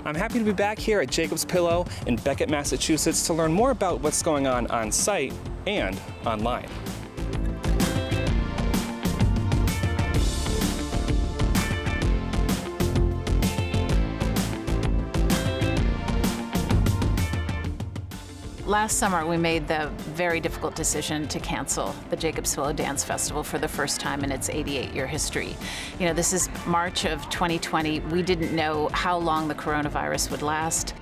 I'm happy to be back here at Jacob's Pillow in Beckett, Massachusetts to learn more about what's going on site and online. Last summer, we made the very difficult decision to cancel the Jacob's Pillow Dance Festival for the first time in its 88-year history. You know, this is March of 2020. We didn't know how long the coronavirus would last.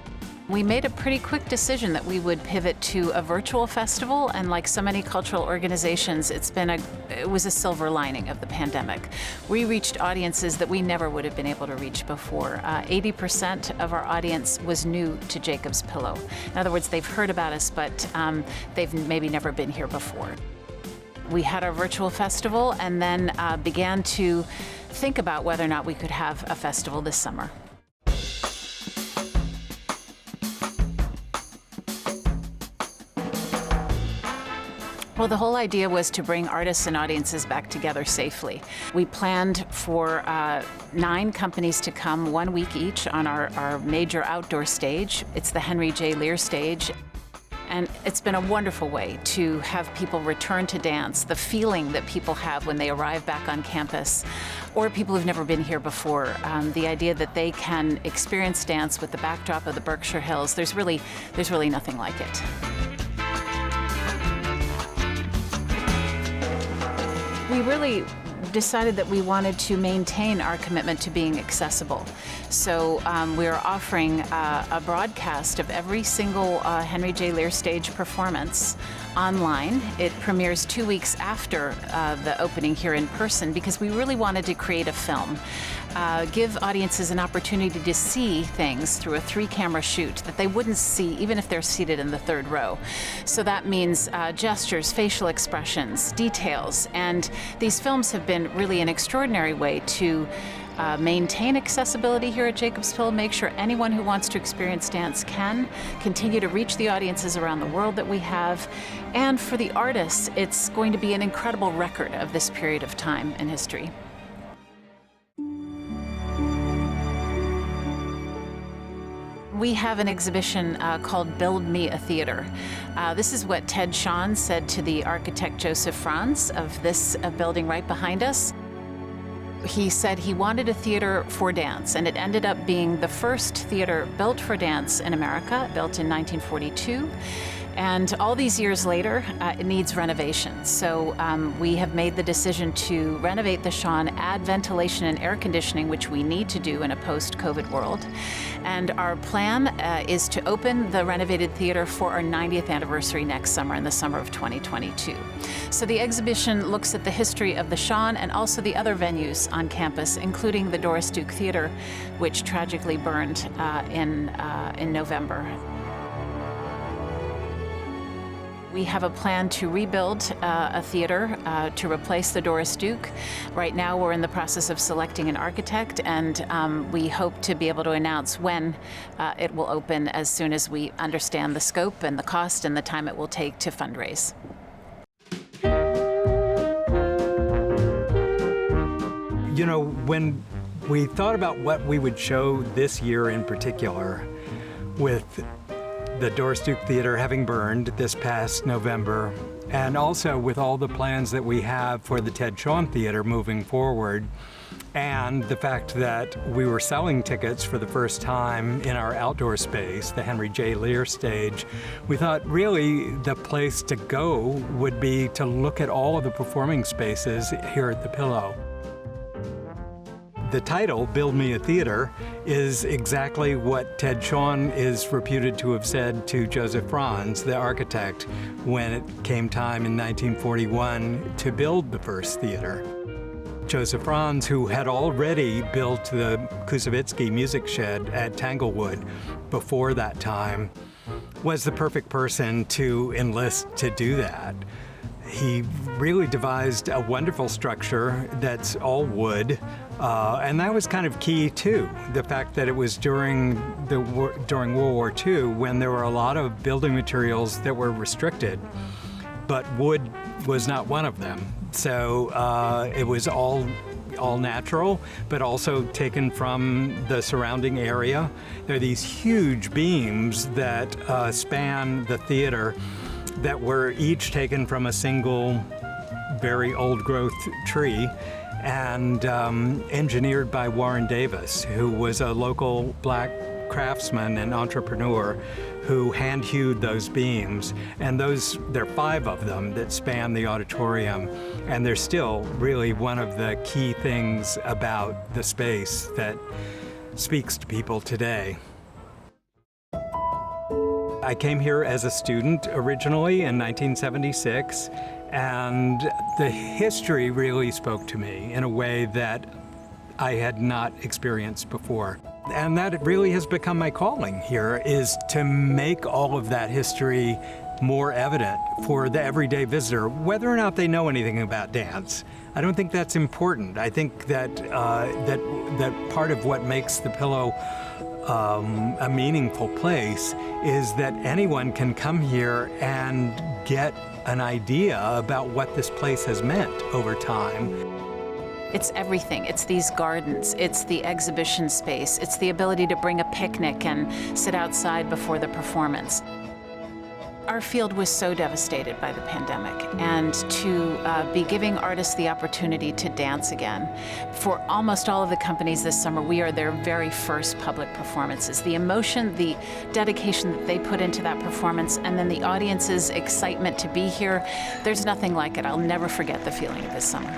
We made a pretty quick decision that we would pivot to a virtual festival, and like so many cultural organizations, it was a silver lining of the pandemic. We reached audiences that we never would have been able to reach before. 80% of our audience was new to Jacob's Pillow. In other words, they've heard about us, but they've maybe never been here before. We had our virtual festival and then began to think about whether or not we could have a festival this summer. Well, the whole idea was to bring artists and audiences back together safely. We planned for 9 companies to come 1 week each on our major outdoor stage. It's the Henry J. Lear stage. And it's been a wonderful way to have people return to dance, the feeling that people have when they arrive back on campus, or people who've never been here before. The idea that they can experience dance with the backdrop of the Berkshire Hills, there's really nothing like it. We really decided that we wanted to maintain our commitment to being accessible. So we're offering a broadcast of every single Henry J. Lear stage performance online. It premieres 2 weeks after the opening here in person because we really wanted to create a film. Give audiences an opportunity to see things through a 3-camera shoot that they wouldn't see even if they're seated in the 3rd row. So that means gestures, facial expressions, details, and these films have been really an extraordinary way to maintain accessibility here at Jacob's Pillow, make sure anyone who wants to experience dance can, continue to reach the audiences around the world that we have, and for the artists, it's going to be an incredible record of this period of time in history. We have an exhibition called Build Me a Theater. This is what Ted Shawn said to the architect Joseph Franz of this building right behind us. He said he wanted a theater for dance, and it ended up being the first theater built for dance in America, built in 1942. And all these years later, it needs renovation. So we have made the decision to renovate the Shawn, add ventilation and air conditioning, which we need to do in a post-COVID world. And our plan is to open the renovated theater for our 90th anniversary next summer, in the summer of 2022. So the exhibition looks at the history of the Shawn and also the other venues on campus, including the Doris Duke Theater, which tragically burned in November. We have a plan to rebuild a theater to replace the Doris Duke. Right now we're in the process of selecting an architect, and we hope to be able to announce when it will open as soon as we understand the scope and the cost and the time it will take to fundraise. You know, when we thought about what we would show this year in particular, with the Doris Duke Theater having burned this past November, and also with all the plans that we have for the Ted Shawn Theater moving forward, and the fact that we were selling tickets for the first time in our outdoor space, the Henry J. Lear stage, we thought really the place to go would be to look at all of the performing spaces here at the Pillow. The title, Build Me a Theater, is exactly what Ted Shawn is reputed to have said to Joseph Franz, the architect, when it came time in 1941 to build the first theater. Joseph Franz, who had already built the Koussevitzky music shed at Tanglewood before that time, was the perfect person to enlist to do that. He really devised a wonderful structure that's all wood, and that was kind of key too. The fact that it was during World War II, when there were a lot of building materials that were restricted, but wood was not one of them. So it was all natural, but also taken from the surrounding area. There are these huge beams that span the theater that were each taken from a single, very old growth tree and engineered by Warren Davis, who was a local black craftsman and entrepreneur who hand-hewed those beams. And there are 5 of them that span the auditorium, and they're still really one of the key things about the space that speaks to people today. I came here as a student originally in 1976, and the history really spoke to me in a way that I had not experienced before. And that really has become my calling here, is to make all of that history more evident for the everyday visitor, whether or not they know anything about dance. I don't think that's important. I think that that part of what makes the Pillow a meaningful place is that anyone can come here and get an idea about what this place has meant over time. It's everything. It's these gardens, it's the exhibition space, it's the ability to bring a picnic and sit outside before the performance. Our field was so devastated by the pandemic, and to be giving artists the opportunity to dance again. For almost all of the companies this summer, we are their very first public performances. The emotion, the dedication that they put into that performance, and then the audience's excitement to be here, there's nothing like it. I'll never forget the feeling of this summer.